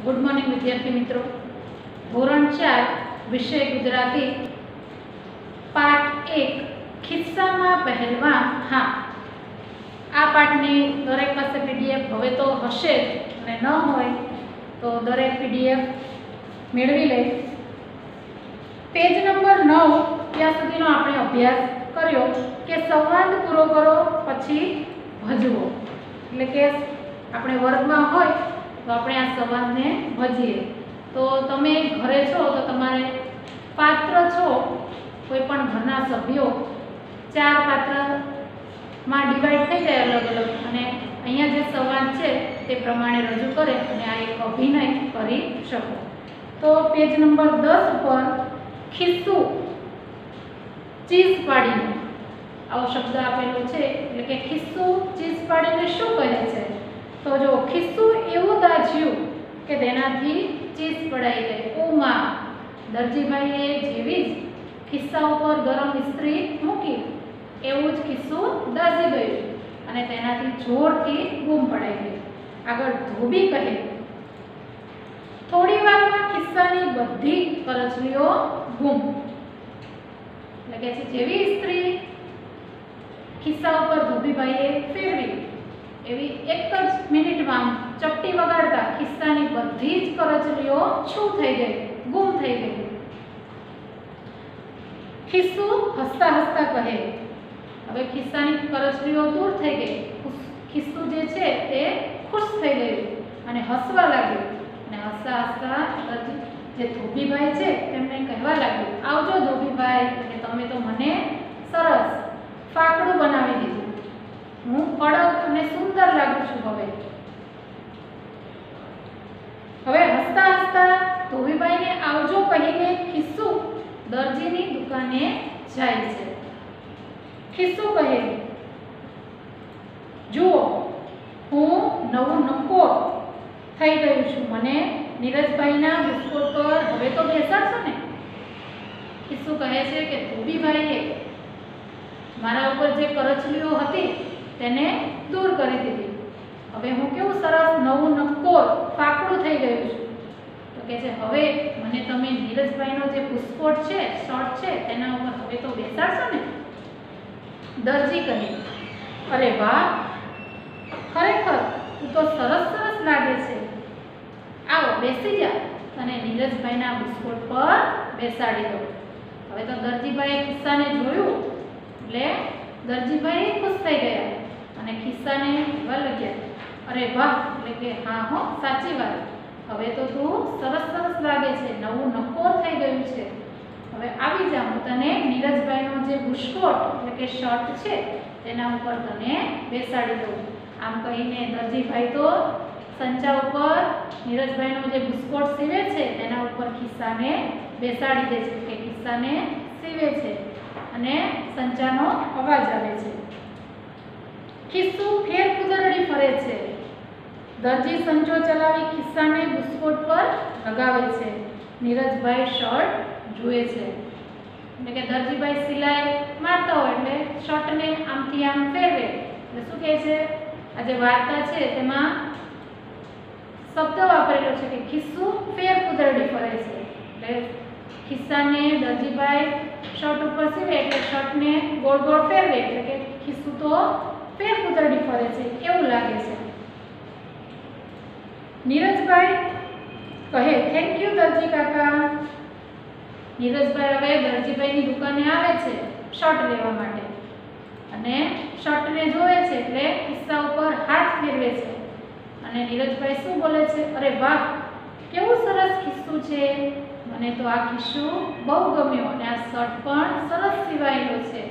Good morning विद्यार्थी मित्रों। धोरण 4 विषय गुजराती पाठ 1 खिस्सा में पहलवान हाँ। आ पाठनी दरेक पासे पीडीएफ हवे तो हशे अने न होय तो दरेक पीडीएफ मेळवी ले। पेज नंबर 9 ત્યાં સુધીનો આપણે અભ્યાસ કર્યો કે સંવાદ પૂરો કરો પછી ભજવો, એટલે કે આપણે વર્ગમાં હોય તો આપણે આ સંવાદને ભજીએ। તો તમે ઘરે છો તો તમારે પાત્ર છો, કોઈ પણ ઘરના સભ્યો 4 પાત્રમાં ડિવાઈડ થઈ જાય અલગ અલગ, અને અહીંયા જે સંવાદ છે તે પ્રમાણે રજૂ કરે અને આ એક અભિનય કરી શકો। તો પેજ નંબર 10 ઉપર ખિસ્સુ ચીઝ પાડીને આવો શબ્દ આપેલો છે, એટલે કે ખિસ્સુ ચીઝ પાડીને શું કહે છે? તો જો ખિસ્સુ એવું દાઝ્યું કે તેનાથી ચીઝ પડાઈ ગઈ। ઓમાં દરજીભાઈએ જેવી જ ખિસ્સા ઉપર ગરમ ઇસ્ત્રી મૂકી એવું જ ખિસ્સુ દાઝી ગયું અને તેનાથી જોરથી બૂમ પડાઈ ગઈ। આગળ ધોબી કહે થોડી વારમાં ખિસ્સાની બધી કરચલીઓ ગુમ, એટલે કે જેવી ઇસ્ત્રી ખિસ્સા ઉપર ધોબીભાઈએ ફેરવી એવી એક જ મિનિટમાં ચપટી વગાડતા ખિસ્સાની બધી જ કરચલીઓ છૂ થઈ ગઈ, ગુમ થઈ ગઈ। ખિસ્સુ હસતા હસતા કહે, હવે ખિસ્સાની કરચલીઓ દૂર થઈ ગઈ, ખિસ્સુ જે છે તે ખુશ થઈ ગયું અને હસવા લાગ્યું, અને હસતા હસતા જે ધોબીભાઈ છે તેમને કહેવા લાગ્યું, આવજો ધોબીભાઈ, અને તમે તો મને સરસ ફાકડું બનાવી દીધું, હું કડક અને સુંદર લાગુ છું। હવે હસતા હસતા ધોબીભાઈને આવજો કહીને ખિસ્સુ દરજીની દુકાને જાય છે। ખિસ્સુ કહે, જુઓ હું નવું નકોર થઈ ગયું છું, મને નીરજભાઈના બિસ્કુટ પર હવે તો બેસાડશો ને? ખિસ્સુ કહે છે કે ધોબીભાઈએ મારા ઉપર જે કરચલીઓ હતી તેને દૂર કરી દીધી, હવે હું કેવું સરસ નવું નક્કોર ફાકડું થઈ ગયું છું। તો કહે છે હવે મને તમે નીરજભાઈનો જે બિસ્કુટ છે શર્ટ છે તેના ઉપર હવે તો બેસાડશો ને? દરજી કહે, અરે વાહ, ખરેખર તું તો સરસ સરસ લાગે છે, આવો બેસી જા, અને નીરજભાઈના બિસ્કુટ પર બેસાડી દો। હવે તો દરજીભાઈએ ખિસ્સાને જોયું એટલે દરજીભાઈ ખુશ થઈ ગયા અને ખિસ્સાને કહેવા લાગ્યા, અરે વાહ, એટલે કે હા હો સાચી વાત, હવે તો તું સરસ સરસ લાગે છે, નવું નકોર થઈ ગયું છે, હવે આવી જા, હું તને નીરજભાઈનો જે બિસ્કુટ એટલે કે શર્ટ છે તેના ઉપર તને બેસાડી દઉં। આમ કહીને દરજીભાઈ તો સંચા ઉપર નીરજભાઈનો જે બિસ્કુટ સીવે છે તેના ઉપર ખિસ્સાને બેસાડી દે છે, કે ખિસ્સાને સીવે છે અને સંચાનો અવાજ આવે છે। ખિસ્સુ ફેર કુદરડી ફરે છે, દરજી સંચો ચલાવી ખિસ્સાને બિસ્કુટ પર લગાવે છે, નીરજભાઈ શર્ટ જુએ છે, એટલે કે દરજીભાઈ સિલાઈ મારતા હોય એટલે શર્ટને આમથી આમ ફેરવે, એટલે શું કહે છે આ જે વાર્તા છે તેમાં શબ્દ વાપરેલો છે કે ખિસ્સુ ફેર કુદરડી ફરે છે, એટલે ખિસ્સાને દરજીભાઈ શર્ટ ઉપર સીવે એટલે શર્ટને ગોળ ગોળ ફેરવે, એટલે કે ખિસ્સુ તો ફેર કુદરડી ફરે છે એવું લાગે છે। નીરજભાઈ કહે, થેન્ક યુ દરજી કાકા। નીરજભાઈ હવે દરજીભાઈની દુકાને આવે છે શર્ટ લેવા માટે, અને શર્ટને જોવે છે એટલે ખિસ્સા ઉપર હાથ ફેરવે છે, અને નીરજભાઈ શું બોલે છે, અરે વાહ, કેવું સરસ ખિસ્સું છે, મને તો આ ખિસ્સું બહુ ગમ્યો અને આ શર્ટ પણ સરસ સીવાયેલો છે।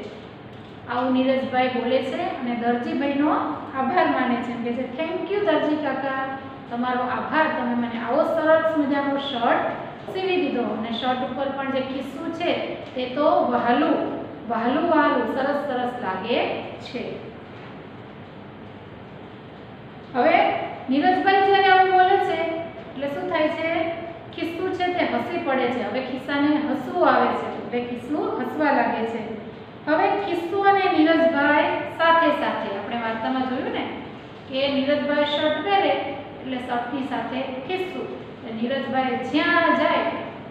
આવું નીરજભાઈ બોલે છે અને દરજીભાઈનો આભાર માને છે, કે છે થેન્ક યુ દરજી કાકા, તમારો આભાર, તમે મને આવો સરસ મજાનો શર્ટ સીવી દીધો, અને શર્ટ ઉપર પણ જે ખિસ્સું છે તે તો વહાલું વહાલું વહાલું સરસ સરસ લાગે છે। હવે નીરજભાઈ જ્યારે આવું બોલે છે એટલે શું થાય છે, ખિસ્સુ છે તે હસી પડે છે, હવે ખિસ્સાને હસવું આવે છે એટલે ખિસ્સુ હસવા લાગે છે। હવે ખિસ્સુ અને નીરજભાઈ સાથે સાથે આપણે વાર્તામાં જોયું ને કે નીરજભાઈ શર્ટ પહેરે એટલે શર્ટની સાથે ખિસ્સું. નીરજભાઈ જ્યાં જાય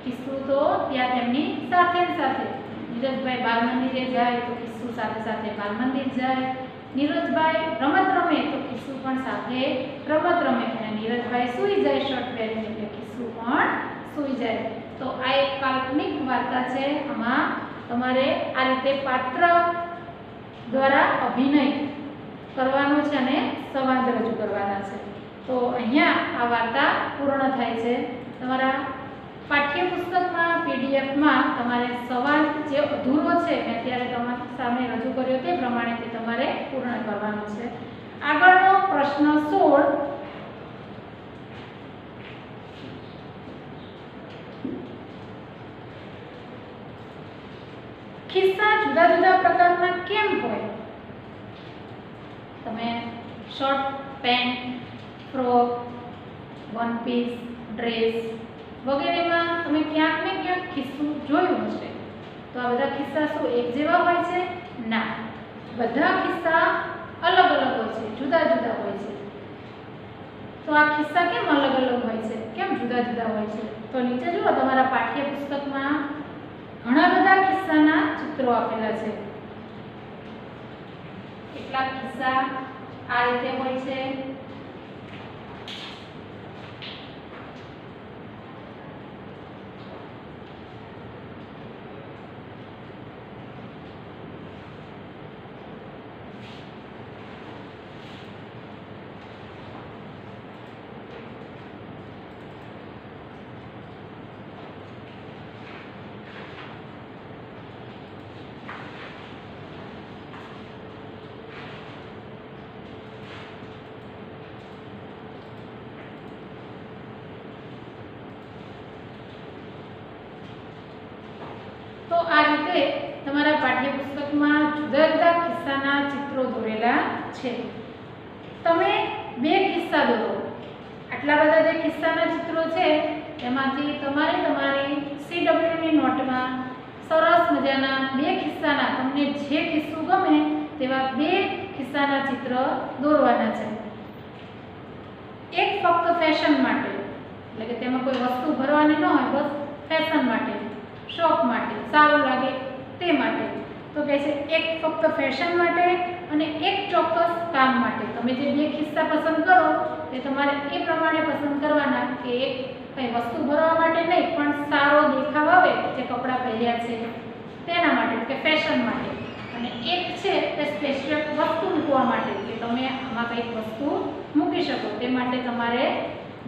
ખિસ્સું તો ત્યાં તેમની સાથે સાથે. નીરજભાઈ બાલ મંદિરે જાય તો ખિસ્સું સાથે સાથે બાલ મંદિર જાય. નીરજભાઈ રમત રમે તો ખિસ્સું પણ સાથે રમત રમે. અને નીરજભાઈ સૂઈ જાય શર્ટ પહેરીને એટલે ખિસ્સું પણ સૂઈ જાય. તો આ એક કાલ્પનિક વાર્તા છે. આમાં તમારે આ રીતે પાત્ર દ્વારા અભિનય કરવાનો છે અને સંવાદ રજૂ કરવાના છે. તો અહીંયા આ વાર્તા પૂર્ણ થાય છે. તમારા પાઠ્યપુસ્તકમાં પીડીએફમાં તમારે સવાલ જે અધૂરો છે મેં અત્યારે તમારી સામે રજૂ કર્યો તે પ્રમાણે તે તમારે પૂર્ણ કરવાનો છે. આગળનો પ્રશ્ન 16. ખિસ્સા જુદા જુદા પ્રકારના કેમ હોય? તમે shirt, pant, frock, one piece, dress વગેરેમાં તમે ક્યાંક ને ક્યાંક ખિસ્સું જોયું હશે. તો આ બધા ખિસ્સા શું એક જેવા હોય છે? ના, બધા ખિસ્સા અલગ અલગ હોય છે, જુદા જુદા હોય છે. તો આ ખિસ્સા કેમ અલગ અલગ હોય છે, કેમ જુદા જુદા હોય છે? તો નીચે જુઓ, તમારા પાઠ્યપુસ્તકમાં ઘણા બધા ખિસ્સાના ચિત્રો આપેલા છે. કેટલાક ખિસ્સા આ રીતે હોય છે. તો આ રીતે તમારા પાઠ્યપુસ્તકમાં જુદા જુદા ખિસ્સાના ચિત્રો દોરેલા છે. તમે બે ખિસ્સા દોરો. આટલા બધા જે ખિસ્સાના ચિત્રો છે એમાંથી તમારે તમારી CWની નોટમાં સરસ મજાના બે ખિસ્સાના, તમને જે ખિસ્સું ગમે તેવા બે ખિસ્સાના ચિત્ર દોરવાના છે. એક ફક્ત ફેશન માટે, એટલે કે તેમાં કોઈ વસ્તુ ભરવાની ન હોય, બસ ફેશન માટે, શોખ માટે, સારું લાગે તે માટે. તો કહે છે એક ફક્ત ફેશન માટે અને એક ચોક્કસ કામ માટે. તમે જે બે ખિસ્સા પસંદ કરો તે તમારે એ પ્રમાણે પસંદ કરવાના કે એક કંઈ વસ્તુ ભરવા માટે નહીં, પણ સારો દેખાવ આવે જે કપડાં પહેર્યા છે તેના માટે, કે ફેશન માટે. અને એક છે તે સ્પેશિયલ વસ્તુ મૂકવા માટે, કે તમે આમાં કંઈક વસ્તુ મૂકી શકો તે માટે તમારે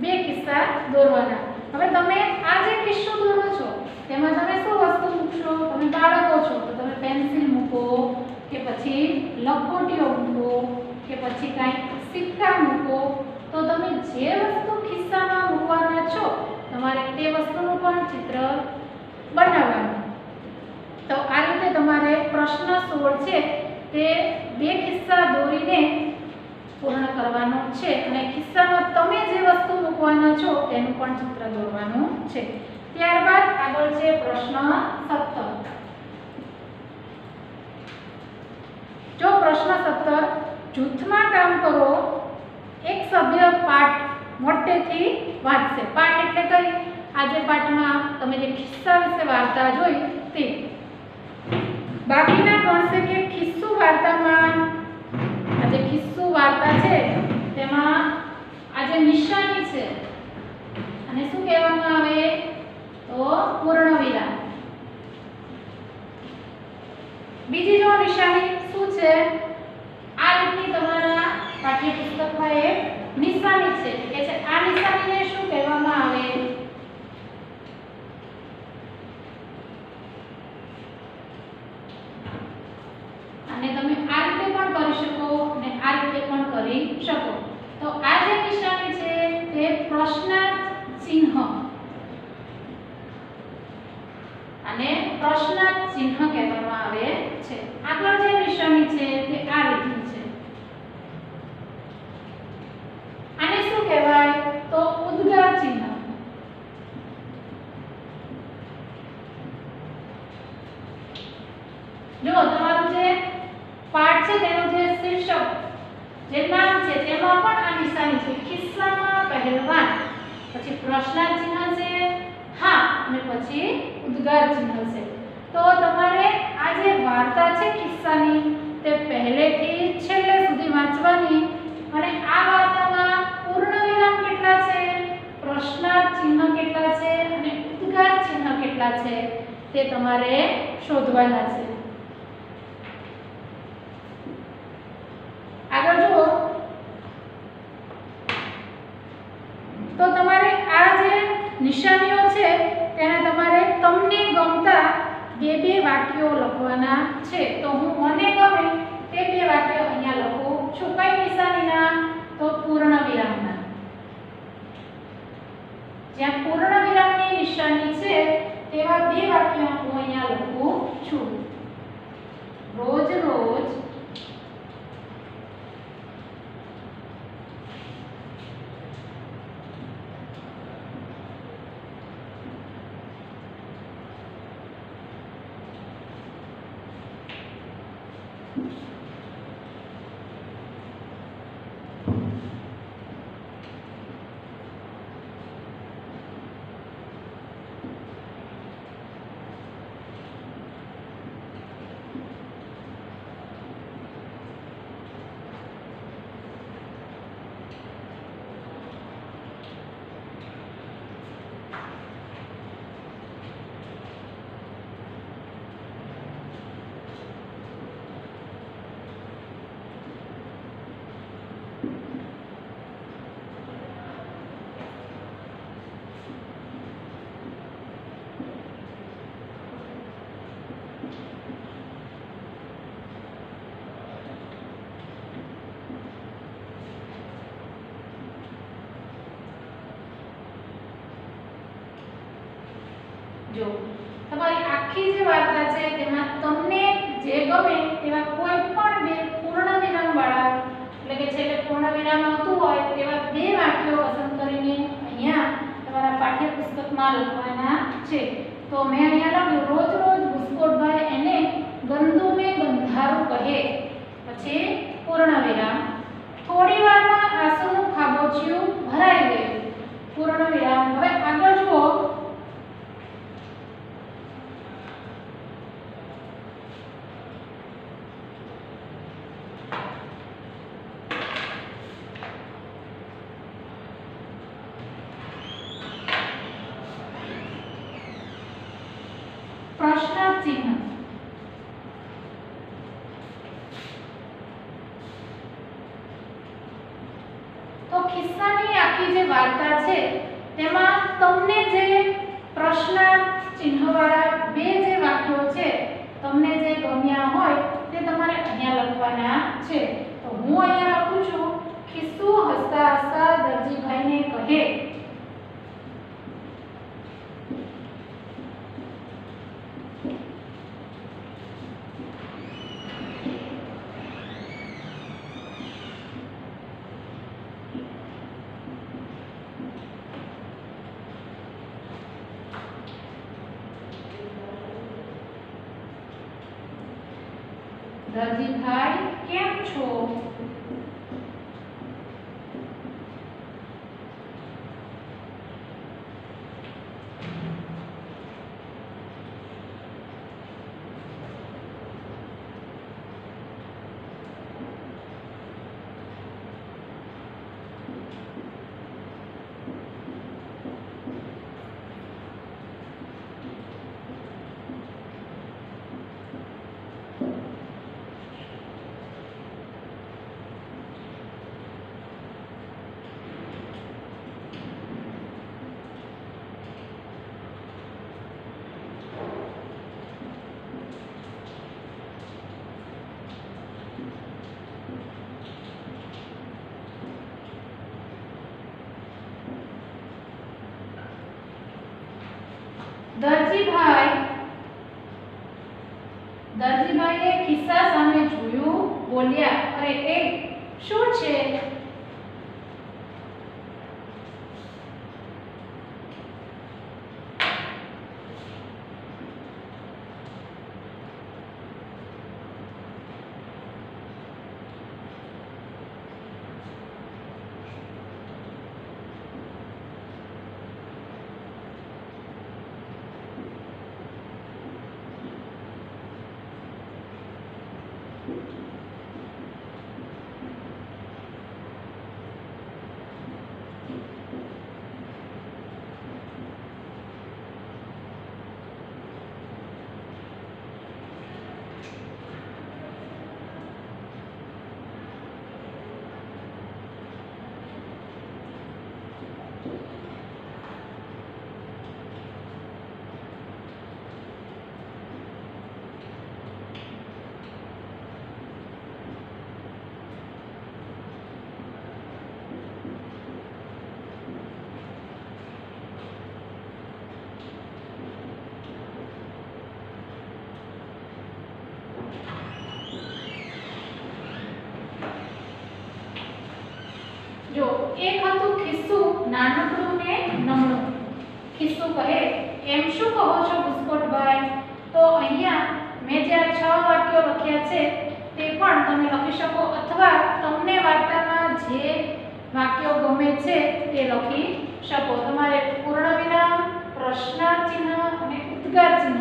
બે ખિસ્સા દોરવાના. હવે તમે આ જે ખિસ્સો દોરો છો તેમાં તમે શું વસ્તુ મૂકશો? તમે બાળકો છો તો તમે પેન્સિલ મૂકો, કે પછી લખોટીઓ મૂકો, કે પછી કાંઈક સિક્કા મૂકો. તો તમે જે વસ્તુ ખિસ્સામાં મૂકવાના છો તમારે તે વસ્તુનું પણ ચિત્ર બનાવવાનું. તો આ રીતે તમારે પ્રશ્ન 16 છે તે બે ખિસ્સા દોરીને પૂર્ણ કરવાનો છે. અને ખિસ્સામાં તમે જે વસ્તુ મૂકવાના છો તેનું પણ ચિત્ર દોરવાનું છે. ત્યારબાદ આગળ છે પ્રશ્ન 17. જો પ્રશ્ન 17, જૂથમાં કામ કરો, એક સભ્ય પાઠ મોટેથી વાંચશે. પાઠ એટલે કઈ? આજે પાઠમાં તમે જે ખિસ્સા વિશે વાર્તા જોઈ તે. બાકીના ગણશે કે ખિસ્સું વાર્તામાં, આ જે ખિસ્સું વાર્તા છે તેમાં આ જે નિશાની છે અને શું કહેવામાં આવે? તો પૂર્ણ વિરામ. બીજી જો નિશાની શું છે? આ રીતની તમારા પાઠ્યપુસ્તકમાં એક નિશાની છે કે છે આ નિશાનીને શું કહેવામાં આવે? અને તમે આ રીતે પણ કરી શકો અને આ રીતે પણ કરી શકો. તો આ જે નિશાની છે તે પ્રશ્નાર્થ ચિહ્ન અને પ્રશ્નાર્થ ચિહ્ન કહેવામાં આવે છે. આગળ જે નિશાની છે તે આ રીતની છે. આને શું કહેવાય? તો ઉદ્ગાર ચિહ્ન. જો તમારું જે પાઠ છે તેનું જે શીર્ષક, જે નામ છે તેમાં પણ આ નિશાની છે. ખિસ્સામાં પહેલવાન, પછી પ્રશ્નાર્થ ચિહ્ન છે હા અને પછી ઉદ્ગાર ચિહ્ન છે। તો તમારે આ જે વાર્તા છે કિસ્સાની તે પહેલેથી છેલ્લે સુધી વાંચવાની અને આ વાર્તામાં પૂર્ણ વિરામ કેટલા છે, પ્રશ્નાર્થ ચિહ્ન કેટલા છે અને ઉદ્ગાર ચિહ્ન કેટલા છે તે તમારે શોધવાના છે। આગળ જુઓ તો તમારે આ જે નિશાનીઓ છે તેને તમારે તમને ગમતા બે વાક્યો લખવાના છે। તો હું મને ગમે તે બે વાક્યો અહીંયા લખું છું। કઈ નિશાનીના? તો પૂર્ણ વિરામના। જ્યાં પૂર્ણ વિરામની નિશાની છે તેવા બે વાક્યો હું અહીંયા લખું છું। રોજ રોજ જો તમારી આખી જે વાર્તા છે તેમાં તમને જે ગમે તેવા કોઈ પણ બે પૂર્ણ વિરામ વાળા એટલે કે છેલ્લે પૂર્ણ વિરામ આવતું હોય તેવા બે વાક્યો પસંદ કરીને અહીંયા તમારા પાઠ્યપુસ્તકમાં લખવાના છે। તો મેં અહીંયા લખ્યું રોજ રોજ બુસ્કોટભાઈ એને ગંદુ મેં ગંધારું કહે, પછી પૂર્ણ વિરામ, થોડી વારમાં આંસુનું ખાબોચિયું ભરાઈ ગયું, પૂર્ણ વિરામ। હવે આગળ જુઓ प्रश्नार्थ चिन्ह। तो किस्सानी आखी जे वार्ता छे तेमां तमने जे प्रश्नार्थ चिन्ह वाळा बे जे वाक्यो छे तमने जे गम्या होय ते तमारे अहींया लखवाना छे। तो हूँ अहींया लखुं छुं खिस्सू हसता हसता दरजीभाई ने कहे। दरजीभाई केम छो? દરજીભાઈએ ખિસ્સા સામે જોયું, બોલ્યા, અરે એ શું છે? એક હતું ખિસ્સું નાનકડું ને નમણું. ખિસ્સું કહે, એમ શું કહો છો બુસ્કોટભાઈ? તો અહીંયા મેં જે આ 6 વાક્યો લખ્યા છે તે પણ તમે લખી શકો, અથવા તમને વાર્તામાં જે વાક્યો ગમે છે તે લખી શકો. તમારે પૂર્ણ વિરામ, પ્રશ્નાર્થ ચિહ્ન અને ઉદ્ગાર ચિહ્ન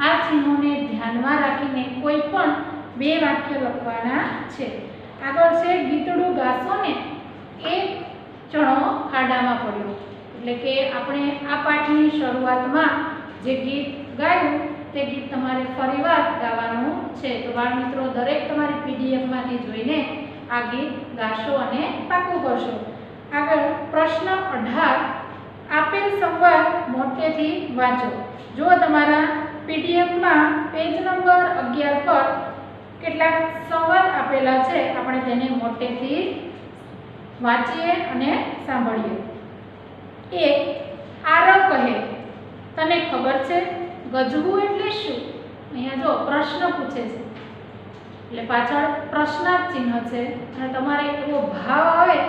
આ ચિહ્નોને ધ્યાનમાં રાખીને કોઈ પણ 2 વાક્ય લખવાના છે. આગળ છે ગીતડું ગાશો ને એક ચણો ખાડામાં પડ્યો. એટલે કે આપણે આ પાઠની શરૂઆતમાં જે ગીત ગાયું તે ગીત તમારે ફરીવાર ગાવાનું છે. તો બાળ મિત્રો, દરેક તમારી પીડીએફમાંથી જોઈને આ ગીત ગાશો અને પાકું કરશો. આગળ પ્રશ્ન 18, આપેલ સંવાદ મોટેથી વાંચો. જો તમારા પીડીએફમાં પેજ નંબર 11 પર કેટલાક સંવાદ આપેલા છે, આપણે તેને મોટેથી વાંચીએ અને સાંભળીએ. 1. આરવ કહે, તને ખબર છે ગજવું એટલે શું? અહીંયા જો પ્રશ્ન પૂછે છે એટલે પાછળ પ્રશ્નાર્થ ચિહ્ન છે અને તમારે એવો ભાવ આવે,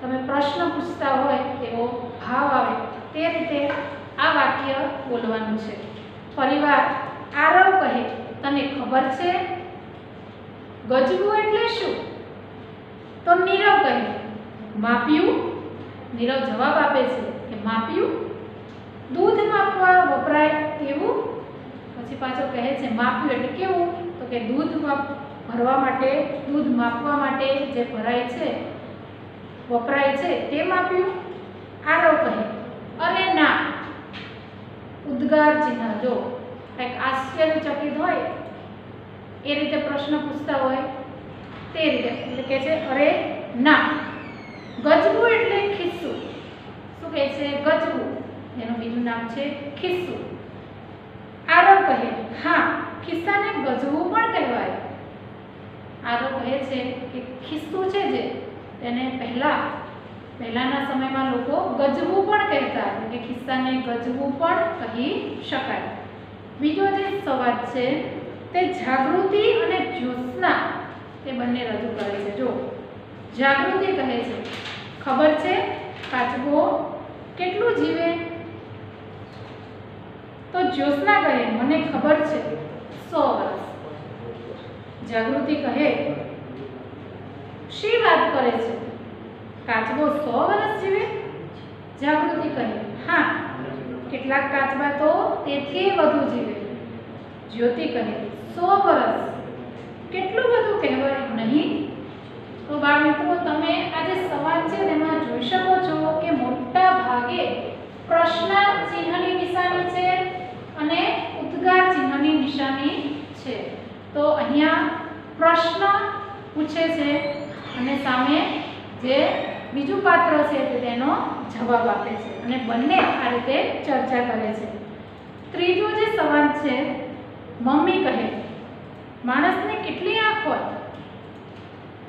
તમે પ્રશ્ન પૂછતા હોય એવો ભાવ આવે તે રીતે આ વાક્ય બોલવાનું છે. ફરીવાર, આરવ કહે, તને ખબર છે ગજવું એટલે શું? તો નીરવ કહે, માપ્યું. નીરવ જવાબ આપે છે કે માપ્યું. દૂધ માપવા વપરાય તેવું. પછી પાછો કહે છે માપ્યું એટલે કેવું? તો કે દૂધ ભરવા માટે, દૂધ માપવા માટે જે ભરાય છે, વપરાય છે તે માપ્યું. આરવ કહે, અરે ના. ઉદ્ગાર ચિહ્ન, જો કંઈક આશ્ચર્યચકિત હોય એ રીતે પ્રશ્ન પૂછતા હોય તે રીતે, એટલે કે છે અરે ના. ગજવું એટલે ખિસ્સું. શું કહે છે? ગજવું. એનું બીજું નામ છે ખિસ્સું. આરવ કહે, હા, ખિસ્સાને ગજવું પણ કહેવાય. આરવ કહે છે કે ખિસ્સું છે જે તેને પહેલાના સમયમાં લોકો ગજવું પણ કહેતા, એટલે કે ખિસ્સાને ગજવું પણ કહી શકાય. બીજો જે સંવાદ છે તે જાગૃતિ અને જ્યોત્સના તે બંને રજૂ કરે છે. જો જાગૃતિ કહે છે, ખબર છે કાચબો કેટલું જીવે? તો જ્યોત્સના કહે, મને ખબર છે 100 વર્ષ. જાગૃતિ કહે, શી વાત કરે છે? કાચબો 100 વર્ષ જીવે? જાગૃતિ કહે, હા, કેટલાક કાચબા તો તેથી વધુ જીવે. જ્યોતિ કહે, 100 વર્ષ કેટલું બધું કહેવાય નહીં? તો બાળ મિત્રો, તમે આ જે સંવાદ છે તેમાં જોઈ શકો છો કે મોટા ભાગે પ્રશ્નાર્થ ચિહ્નની નિશાની છે અને ઉદ્ગાર ચિહ્નની નિશાની છે. તો અહીંયા પ્રશ્ન પૂછે છે અને સામે જે બીજું પાત્ર છે તે તેનો જવાબ આપે છે અને બંને આ રીતે ચર્ચા કરે છે. ત્રીજો જે સંવાદ છે, મમ્મી કહે, માણસને કેટલી આંખ હોય?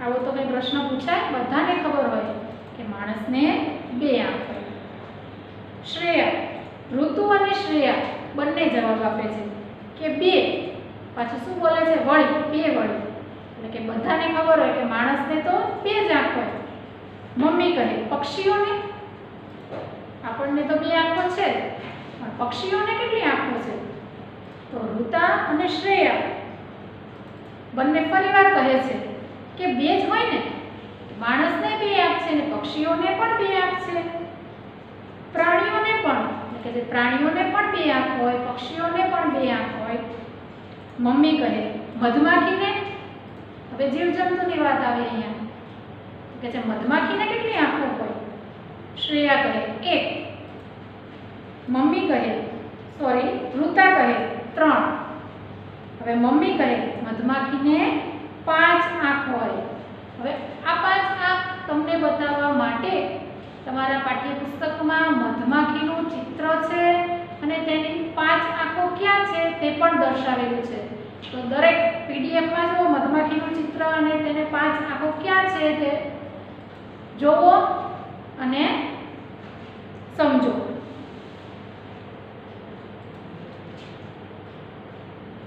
આવો તો કંઈ પ્રશ્ન પૂછાય, બધાને ખબર હોય કે માણસને 2 આંખ હોય. શ્રેયા, ઋતુ અને શ્રેયા બંને જવાબ આપે છે કે 2. પાછું શું બોલે છે? વળી, 2 વળી. એટલે કે બધાને ખબર હોય કે માણસને તો 2 જ આંખ હોય. મમ્મી કહે, પક્ષીઓને? આપણને તો 2 આંખો છે, પણ પક્ષીઓને કેટલી આંખો છે? તો ઋતા અને શ્રેયા બંને ફરીવાર કહે છે કે 2 જ હોય ને. માણસને 2 આંખ છે ને પક્ષીઓને પણ 2 આંખ છે. પ્રાણીઓને પણ, એટલે કે પ્રાણીઓને પણ 2 આંખ હોય, પક્ષીઓને પણ 2 આંખ હોય. મમ્મી કહે, મધમાખીને? હવે જીવજંતુની વાત આવે અહીંયા કે છે મધમાખીને કેટલી આંખો હોય? શ્રેયા કહે 1. મમ્મી કહે, સોરી, ઋતા કહે 3. હવે મમ્મી કહે મધમાખીને 5 આંખ હોય. હવે આ 5 આંખ તમને બતાવવા માટે તમારા પાઠ્યપુસ્તકમાં મધમાખીનું ચિત્ર છે અને તેની 5 આંખો ક્યાં છે તે પણ દર્શાવેલું છે. તો દરેક પીડીએફમાં જો મધમાખીનું ચિત્ર અને તેને 5 આંખો ક્યાં છે તે જોવો અને સમજો.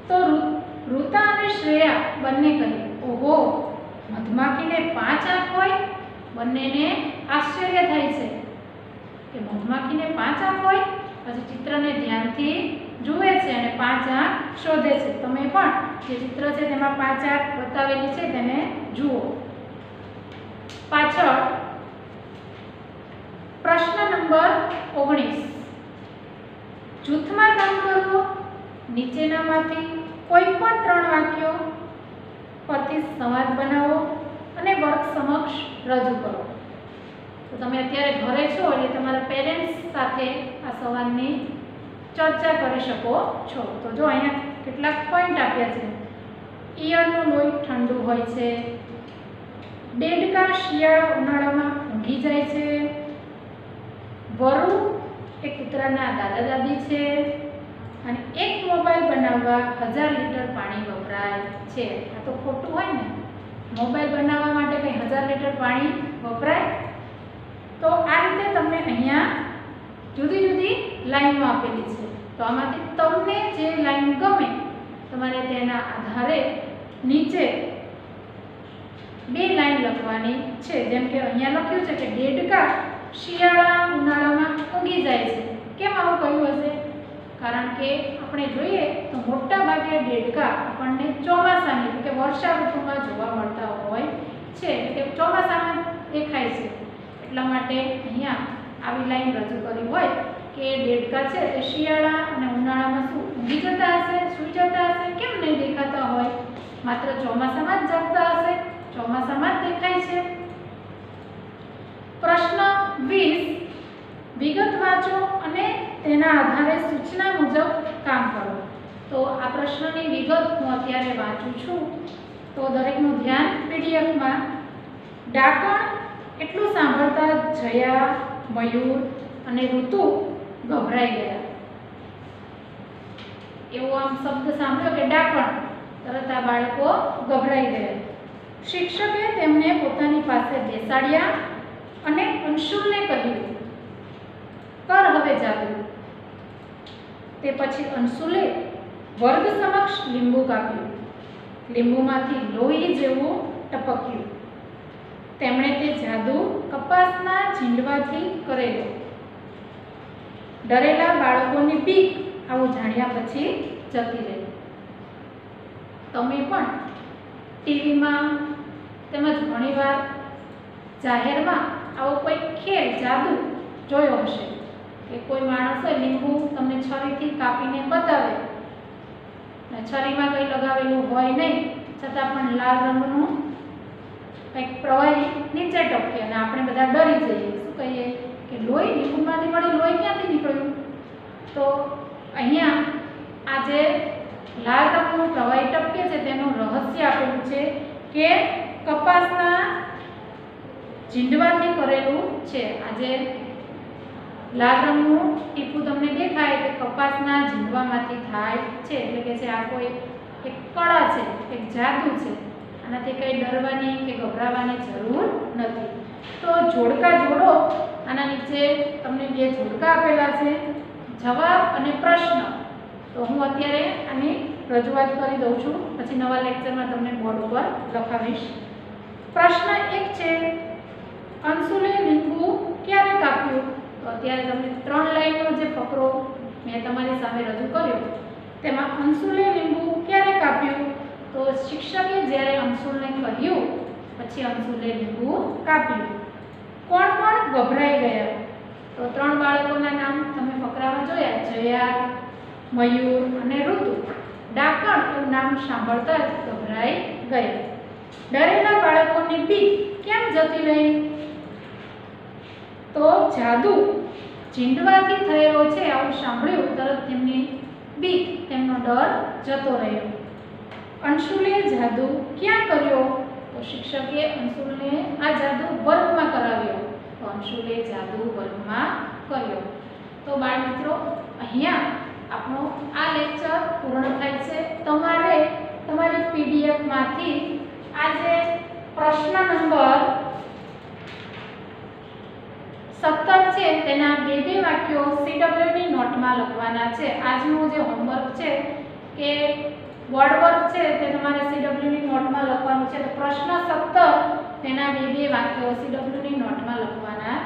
તો ઋતા અને શ્રેયા બંને કહે, ઓહો, મધમાખીને 5 આંખ હોય? બંનેને આશ્ચર્ય થાય છે કે મધમાખીને 5 આંખ હોય. પછી ચિત્રને ધ્યાનથી જુએ છે અને 5 આંખ શોધે છે. તમે પણ જે ચિત્ર છે તેમાં 5 આંખ બતાવેલી છે તેને જુઓ. પાછળ પ્રશ્ન નંબર 19, જૂથમાં કામ કરો. નીચેનામાંથી કોઈ પણ 3 વાક્યો પરથી સંવાદ બનાવો અને વર્ગ સમક્ષ રજૂ કરો. તો તમે અત્યારે ઘરે છો એટલે તમારા પેરેન્ટ્સ સાથે આ સંવાદની ચર્ચા કરી શકો છો. તો જો અહીંયા કેટલાક પોઈન્ટ આપ્યા છે. ઈયળનું લોહી ઠંડુ હોય છે. દેડકા શિયાળા ઉનાળામાં ઊંઘી જાય છે. વરુ એ કૂતરાના દાદા દાદી છે. અને એક મોબાઈલ બનાવવા 1000 લીટર પાણી વપરાય છે. આ તો ખોટું હોય ને. મોબાઈલ બનાવવા માટે કંઈ 1000 લીટર પાણી વપરાય? તો આ રીતે તમને અહીંયા જુદી જુદી લાઈનો આપેલી છે. તો આમાંથી તમને જે લાઈન ગમે તમારે તેના આધારે નીચે 2 લાઈન લખવાની છે. જેમ કે અહીંયા લખ્યું છે કે દેડકા શિયાળા ઉનાળામાં ઊંઘી જાય છે. કેમ આવું કહ્યું હશે? કારણ કે આપણે જોઈએ તો મોટા ભાગે દેડકા આપણને ચોમાસાની એટલે કે વર્ષા ઋતુમાં જોવા મળતા હોય છે. એટલે કે ચોમાસામાં દેખાય છે. એટલા માટે અહીંયા આવી લાઈન રજૂ કરી હોય કે દેડકા છે તે શિયાળા અને ઉનાળામાં શું ઊંઘી જતા હશે, સૂઈ જતા હશે? કેમ નહીં દેખાતા હોય? માત્ર ચોમાસામાં જ જાગતા હશે. ચોમાસામાં જ દેખાય છે. પ્રશ્ન 20, વિગત વાંચો અને તેના આધારે સૂચના મુજબ કામ કરો. તો આ પ્રશ્નની વિગત હું અત્યારે વાંચું છું. તો દરેકનું ધ્યાન પીડીએફમાં. ડાકણ એટલું સાંભળતા જયા, મયુર અને ઋતુ ગભરાઈ ગયા. એવો આમ શબ્દ સાંભળ્યો કે ડાકણ, તરત આ બાળકો ગભરાઈ ગયા. શિક્ષકે તેમને પોતાની પાસે બેસાડ્યા અને અંશુલને કહ્યું, કર હવે જાદુ. તે પછી અંશુલે વર્ગ સમક્ષ લીંબુ કાપ્યું. લીંબુમાંથી લોહી જેવું ટપક્યું. તેમણે તે જાદુ કપાસના ઝીંડવાથી કરેલો. ડરેલા બાળકોની બીક આવું જાણ્યા પછી જતી રહી. તમે પણ ટીવીમાં તેમજ ઘણીવાર જાહેરમાં આવો કોઈ ખેલ જાદુ જોયો હશે કે કોઈ માણસે લીંબુ તમને છરીથી કાપીને બતાવે અને છરીમાં કંઈ લગાવેલું હોય નહીં છતાં પણ લાલ રંગનું કંઈક પ્રવાહી નીચે ટપકે અને આપણે બધા ડરી જઈએ. શું કહીએ કે લોહી, લીંબુમાંથી વળી લોહી ક્યાંથી નીકળ્યું? તો અહીંયા આ જે લાલ રંગનું પ્રવાહી ટપકે છે તેનું રહસ્ય આપેલું છે કે કપાસના ઝીંડવાથી કરેલું છે. આજે લાલ રંગનું ટીપું તમને દેખાય તે કપાસના ઝીંડવામાંથી થાય છે. એટલે કે છે આ કોઈ એક કળા છે, એક જાદુ છે. આનાથી કંઈ ડરવાની કે ગભરાવાની જરૂર નથી. તો જોડકા જોડો. આના નીચે તમને 2 જોડકા આપેલા છે, જવાબ અને પ્રશ્ન. તો હું અત્યારે આની રજૂઆત કરી દઉં છું, પછી નવા લેક્ચરમાં તમને બોર્ડ ઉપર લખાવીશ. પ્રશ્ન 1 છે, અંશુલે લીંબુ ક્યારે કાપ્યું? તો અત્યારે તમને 3 લાઈનનો જે ફકરો મેં તમારી સામે રજૂ કર્યો તેમાં અંશુલે લીંબુ ક્યારે કાપ્યું? તો શિક્ષકે જ્યારે અંશુલને કહ્યું પછી અંશુલે લીંબુ કાપ્યું. કોણ કોણ ગભરાઈ ગયા? તો 3 બાળકોના નામ તમે ફકરામાં જોયા, જયા, મયુર અને ઋતુ. ડાકણ એવું નામ સાંભળતા જ ગભરાઈ ગયા. ડરેલા બાળકોની બીક કેમ જતી રહી? તો જાદુ ઝીંડવાથી થયેલો છે આવું સાંભળ્યું તરત તેમની બીક, તેમનો ડર જતો રહ્યો. અંશુલે જાદુ ક્યાં કર્યો? તો શિક્ષકે અંશુલને આ જાદુ વર્ગમાં કરાવ્યો. તો અંશુલે જાદુ વર્ગમાં કર્યો. તો બાળ મિત્રો, અહીંયા આપણો આ લેક્ચર પૂર્ણ થાય છે. તમારે તમારી પીડીએફમાંથી આજે પ્રશ્ન નંબર 17 છે તેના 2 વાક્યો CWની નોટમાં લખવાના છે. આજનું જે હોમવર્ક છે કે બોર્ડ વર્ક છે તે તમારે CWની નોટમાં લખવાનું છે. તો પ્રશ્ન 17 તેના બે વાક્યો CW ની નોટમાં લખવાના